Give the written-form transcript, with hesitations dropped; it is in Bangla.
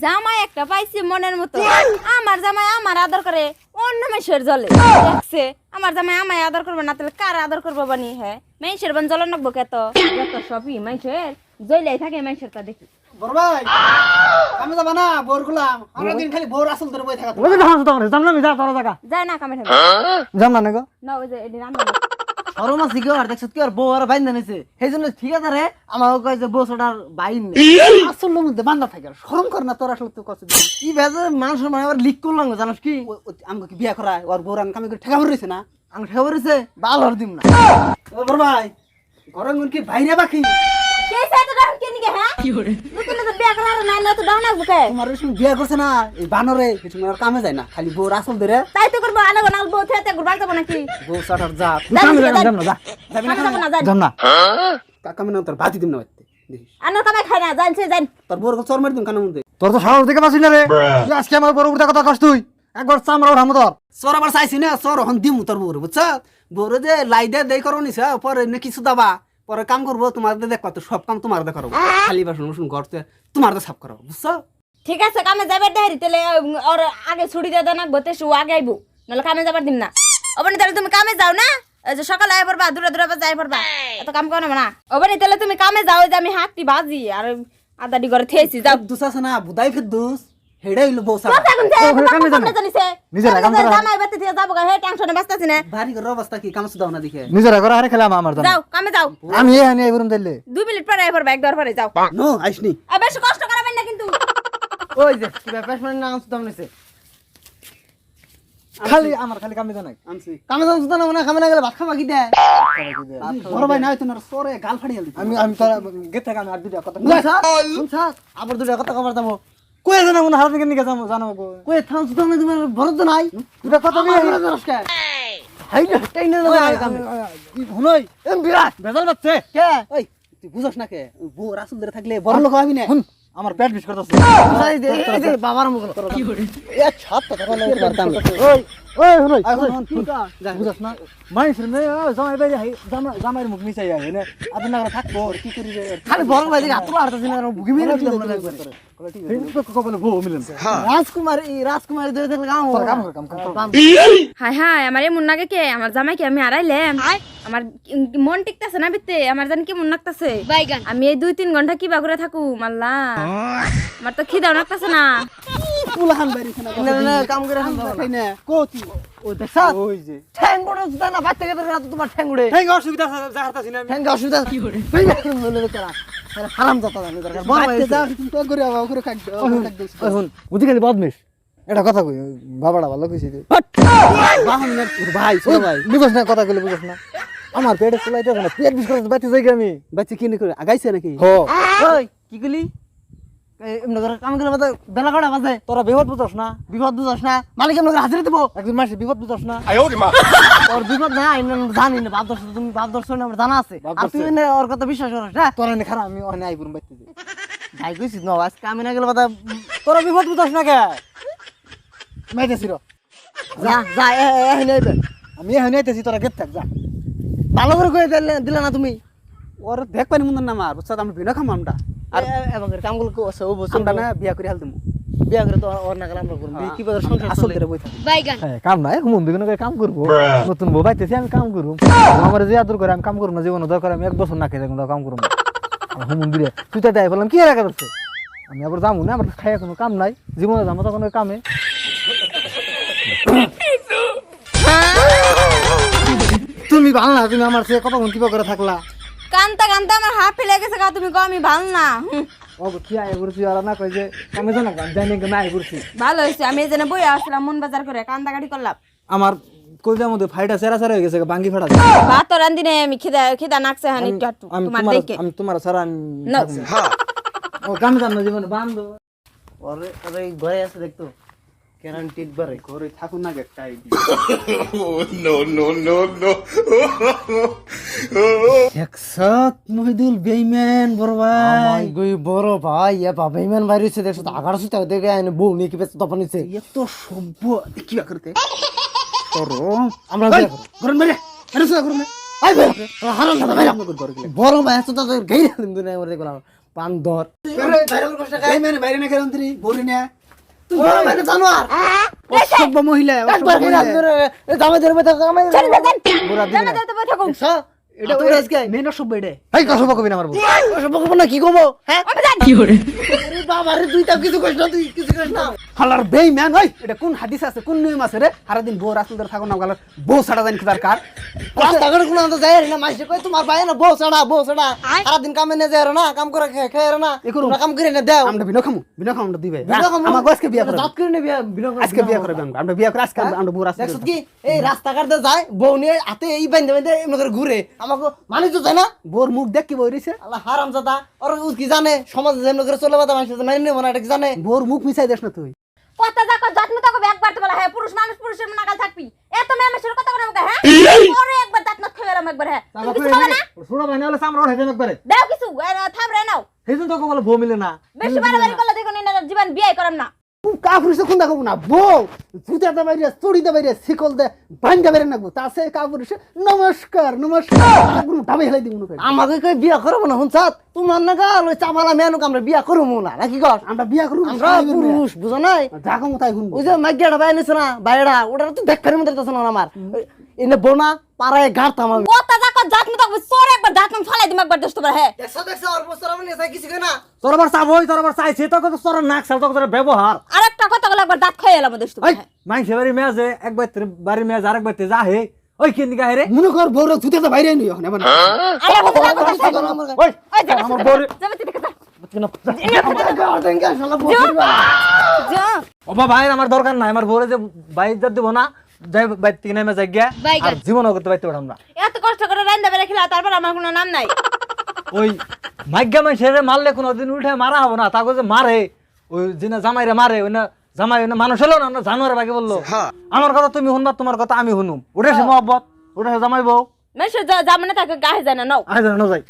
জামাই একটা পাইছি মনের মতো আমার জামাই আমার আদর করে অন্য মেশের জলে দেখছে আমার জামাই আমায় আদর করবে না তাহলে কার আদর করবো বানি হ্যাঁ মেশের বান জলে নাকবো কে তো যত সবই মেশের জইলাই থাকে মেশের তা দেখি বড় ভাই আমি যাব না বোর গুলাম আমরা দিন খালি বোর আসল ধরে বই থাকা ওই যে ধান সুতা জানলাম যা তোরা জায়গা যায় না কামে থাকে জান না গো না ওই যে এদিন আমরা সরম আছে কি আর দেখছ কি আর বউ আর বাইন জানিছে সেইজন্য ঠিক আছে রে আমার কয় যে বউ ছটার বাইন নেই আসল মধ্যে বান্দা থাকে শরম কর না তোর আসল তো কষ্ট কি বেজে মানুষ মানে আবার লিক করলাম জানিস কি আমাকে বিয়া করা ওর বোর আমি কামে করে ঠেকা ভরে রইছে না আমি খবরেছে বাল হর দিম না ও বড় ভাই ঘরে কি বাইরে বাকি কে সাইতে রাখ কে নিকে হ্যাঁ কি করে তুই তো বিয়া করার না না তো দাও না বুকে তোমার সঙ্গে বিয়া করছে না এই বানরে কিছু আর কামে যায় না খালি বোর আসল ধরে তাই তো করবো আনা গোনাল বউ থেকে গুরবাল যাব নাকি বউ সাটার যা যাম না যা যাবি না যাম না কামে না তোর ভাতি দিম না বাইতে দেখিস আনার কামে খাই না জানছে জান তোর বোর চর মারি দিম কানের মধ্যে তোর তো সাহস দেখে পাচ্ছি না রে তুই আজকে আমার বড় উঠে কথা কস তুই একবার চামড়া উঠামো তোর চর আবার চাইছি না চর হন দিমু তোর বোর বুঝছ বোর যে লাই দেই করো নিছে পরে না কিছু দাবা পরে কাম করবো তোমার দেখবা তো সব কাম তোমার দেখারো খালি বাসন বাসন ঘরতে তোমার সাফ করো বুঝছো ঠিক আছে কামে যাবার দেহারি তাহলে ওর আগে ছুটি দিয়ে দেন গতে শু আগে আইবো নাহলে কামে যাবার দিন না ওবানি তাহলে তুমি কামে যাও না এই যে সকালে আই পড়বা দূরে দূরে যাই পড়বা এত কাম করো না ওবানি তাহলে তুমি কামে যাও যে আমি হাতটি বাজি আর আদাডি করে থেছি যাও দুস আছে না বুদাই ফির দুস হেডে হইলো বউ সারা নিজের কাম করা জামাই বাতি দিয়ে যাবো হে টেনশনে বাঁচতাছি না ভারী করে অবস্থা কি কাম সুদাও না দেখে নিজের ঘরে আরে খেলাম আমার জান যাও কামে যাও আমি এ আনি আইবরুম দিলে 2 মিনিট পরে আই পড়বা এক দর পরে যাও নো আইসনি আর বেশি কষ্ট করাবেন না কিন্তু ওই যে কি ব্যাপার মানে নাম সুদাম নিছে খালি আমার খালি কামে জানাই আনছি কামে জান সুদাম না কামে না গেলে ভাত খাবা কি দে বড় ভাই নাই তোমার সরে গাল ফাড়ি গেল আমি আমি তোর গেট থেকে আমি আর দুটা কথা শুনছা আবার দুটা কথা কবার যাবো কই জানা মনে হারাতে কেন যাবো জানাবো কই থাম সুদাম না তোমার ভরত নাই দুটা কথা বলি হাই না টাই না কামে হুনই এম বিরাট বেজাল বাচ্চা কে ওই তুই বুঝছ না কে বউ রাসুল ধরে থাকলে বড় লোক হবি না হুন আমার পেট বিষ করতেছে এই যে বাবার মুখ কি করে এ ছাত তো করে ওই ওই হুনই বুঝছ না মাইসের মে জামাই ভাই জামাইয়ের মুখ মিছাই আই না আপনি না থাকবো কি করি খালি বড় ভাই হাত তো আড়তাছি না বুগি মিলে দিলাম না কবলে বউ মিলেন রাজকুমারী ধরে থাকলে কাম হাই হাই আমার এই মুন্নাকে কে আমার জামাইকে আমি হারাইলাম আমার মন টিকতেছে না বিতে আমার জানি কি মন লাগতেছে আমি এই 2-3 ঘন্টা কি বা করে থাকু মাল্লা আমার তো খিদাও লাগতেছে না পুলাহান বাড়ি না না কাম করে খাই না কোতি ও দেখছা ওই যে ঠ্যাঙ্গুড়ে সুদা না বাচ্চা গেছে না তোমার ঠ্যাঙ্গুড়ে ঠেঙ্গ অসুবিধা জাহারতাছি না ঠ্যাঙ্গা অসুবিধা কি করে হারাম যত জানি দরকার বড় ভাই যা তুমি তো করে আবা করে কাট দাও শুন বুঝি খালি বদমেশ এটা কথা কই বাবাটা ভালো কইছি যে ভাই ছোট ভাই বুঝছ না কথা কইলে বুঝছ না আমার পেটে চলাইতে না পেট বিষ করে বাইতে যাই আমি বাচ্চা কি করে আগাইছে নাকি হো ওই কি কইলি এমন করে কাম করে বাজে বেলা কটা বাজে তোরা বিপদ বুঝছ না মালিক এমন করে হাজিরা দেব একদিন মাসে বিপদ বুঝছ না তোর বিপদ না আমি জানি না বাপ দর্শ তুমি বাপ দর্শ না আমার জানা আছে আর তুই না ওর কথা বিশ্বাস করিস না তোরা নে খারাপ আমি ওখানে আইবুম বাইতে যাই কইছিস না আজকে আমি না গেলে বাদা তোরা বিপদ বুঝছ না কে মাইতেছি র যা যা এখানে আইবে আমি এখানে আইতেছি তোরা গেট থাক যা ভালো করে কই দিলে না তুমি ওর দেখ পানি মুন্দার নাম আর বুঝছ আমি বিনা খাম আমটা আর এবং কামগুলো কো আছে ও বসে আমরা না বিয়া করে হাল দিমু বিয়া করে তো ওর না গেলে আমরা করব কি বাজার সংসার আসল চলে ধরে বই থাকি হ্যাঁ কাম নাই মন দিকে করে কাম করব নতুন বউ পাইতেছি আমি কাম করব আমার যে আদর করে আমি কাম করব না জীবন দরকার আমি এক বছর না খেয়ে দেখুন কাম করব হুম দিলে তুই তো তাই বললাম কি রাখা যাচ্ছে আমি আবার যাবো না আমার খাইয়া কোনো কাম নাই জীবনে যাবো তো কোনো কামে তুমি ভালো না তুমি আমার সে কতক্ষণ কিবা করে থাকলা কান্তা কান্তা আমার হাত ফেলে গেছে কা তুমি কও আমি ভালো না ও কি আয় করছি আর না কই যে আমি জানা গান জানি না আয় করছি ভালো হইছে আমি এই জন্য বই আসলাম মন বাজার করে কান্দা গাড়ি করলাম আমার কইজার মধ্যে ফাইটা সেরা সেরা হয়ে গেছে ভাঙ্গি ফাটা ভাত রান্ধি নে আমি খিদা নাকছে হানি একটু তোমার দেখে আমি তোমার সারা আমি না ও কাম জানো জীবনে বান্ধব ওরে ওরে ঘরে আছে দেখতো গ্যারান্টি একবারে ঘরে থাকুন না একটা একসাথ মহিদুল বেইমান বড় ভাই গই বড় ভাই এ বাবা বেইমান ভাই রইছে দেখছো তো আগার সুতা দেখে আইনে বউ নিয়ে কি বেশ তপন নিছে এত সভ্য কি করতে তোর আমরা বিয়ে করব ঘর মেরে আরে সুদা ঘর মেরে আই ভাই হারাম দাদা ভাই বড় ভাই তো তো গাই দিন দুনিয়া মরে দেখলাম বান্দর এই মেনে বাইরে না কেন তুই বলি না তুমি বড় ভাই জানোয়ার অসভ্য মহিলা অসভ্য একবার মহিলা জামাই ধরে বেতা জামাই চল যান বুড়া দিবি জানা না। যাইতে বই থাকুন এটা তুই আজকে মেন অসভ্য এটা এই কসব কবি না মারবো কসব কবি না কি কব হ্যাঁ আমি জান আরে বাবা রে তুই তা কিছু কইছ না তুই কিছু কইছ না হালার বেইমান ওই এটা কোন হাদিস আছে কোন নিয়ম আছে রে সারা দিন বউ রাস্তা ধরে থাকো না গালার বউ ছাড়া জানি কিদার কার রাস্তা ঘাটে কোনো তো যায় না মাইসে কই তোমার ভাই না বউ ছাড়া সারা দিন কামে না যায় না কাম করে খেয়ে না তোমরা কাম করে না দাও আমরা বিনো খামু আমরা দিবে বিনা খামু। আমার আজকে বিয়া করে জাত করে নে বিয়া বিনা আজকে বিয়া করে আমরা বিয়া করে আজকে আমরা বউ রাস্তা দেখছ কি এই রাস্তা ঘাটে যায় বউ নিয়ে হাতে এই বান্ধে বান্ধে এমন করে ঘুরে আমাকে মানে তো যায় না বউর মুখ দেখ কি বই রইছে আল্লাহ হারামজাদা ওর কি জানে সমাজে যেমন করে চলে বাতা মানুষ মানে নেব না এটা কি জানে বউর মুখ মিছাই দেস না তুই কথা যাকো জাতমু তাকো একবার তো বলা হ্যাঁ পুরুষ মানুষ পুরুষের নাগাল থাকবি এত মেমের কথা করে আমাকে হ্যাঁ ওরে একবার দাঁত না খেলাম একবার হ্যাঁ তুমি কিছু বলো না শুনো ভাই না হলে সামনে ওর হেঁটে একবারে দাও কিছু থাম রে নাও সেদিন তোকে বলে বউ মিলে না বেশি বাড়াবাড়ি করলে দেখো না জীবন বিয়ে করাম না তুই কাপুরিছে কোন দেখো না বউ জুতাতে বাইরে চড়িতে বাইরে শিকল দে ভাঙ্গা বাইরে নাকবো তা সে কাপুরিছে নমস্কার ঢাবে হেলাই দিব না আমাকে কই বিয়া করবো না হুনসাত তোমার না গাল ওই চাপালা মেনুক আমরা বিয়া করবো না নাকি কর আমরা বিয়া করব আমরা পুরুষ বুঝো নাই জাগো মতাই গুন ওই যে মাইয়াটা বাইরে নিছে না বাইরেটা ওটা তো দেখার মধ্যে তো না আমার এনে বোনা পাড়ায় গাড়তাম আমি কথা যাকো জাতমু তাকো সোরে একবার দাঁত না ফালাই দিম একবার দোস্ত হ্যাঁ দেখছো ওর বছর আমি নেছাই কিছু কই না তোর আবার চাবই তোর আবার চাইছে তো কত তোর নাক সাল তো তোর ব্যবহার আরেকটা কথা বলে একবার দাঁত খাই এলাম দোস্ত ওই মাইছে বাড়ি মেজে একবার বাড়ি মেজ আরেকবার তে যা হে ওই কেন দিগা হে রে মনে কর বউর জুতাতে বাইরে নিও না মানে আরে কথা যাকো ওই আমার বড় যাবে দেখে যা ও ভাই আমার দরকার নাই আমার বড় যে বাইক যা দেব না যাই বাইক থেকে নেমে যাই গিয়া আর জীবনও করতে পারতে পারলাম না এত কষ্ট করে রান্না বেড়ে খেলা তারপর আমার কোনো নাম নাই ওই মাইগ্যা মানুষের মারলে কোনো দিন উঠে মারা হবো না তাকে যে মারে ওই যিনি জামাইরে মারে ওই না জামাই ওই না মানুষ হলো না জানোয়ার বাকি বললো আমার কথা তুমি শুনবা তোমার কথা আমি শুনুম ওটা সে মহব্বত ওটা সে জামাই বউ মেশো যা জামানে তাকে গায়ে যায় না নাও আয় জানো যাই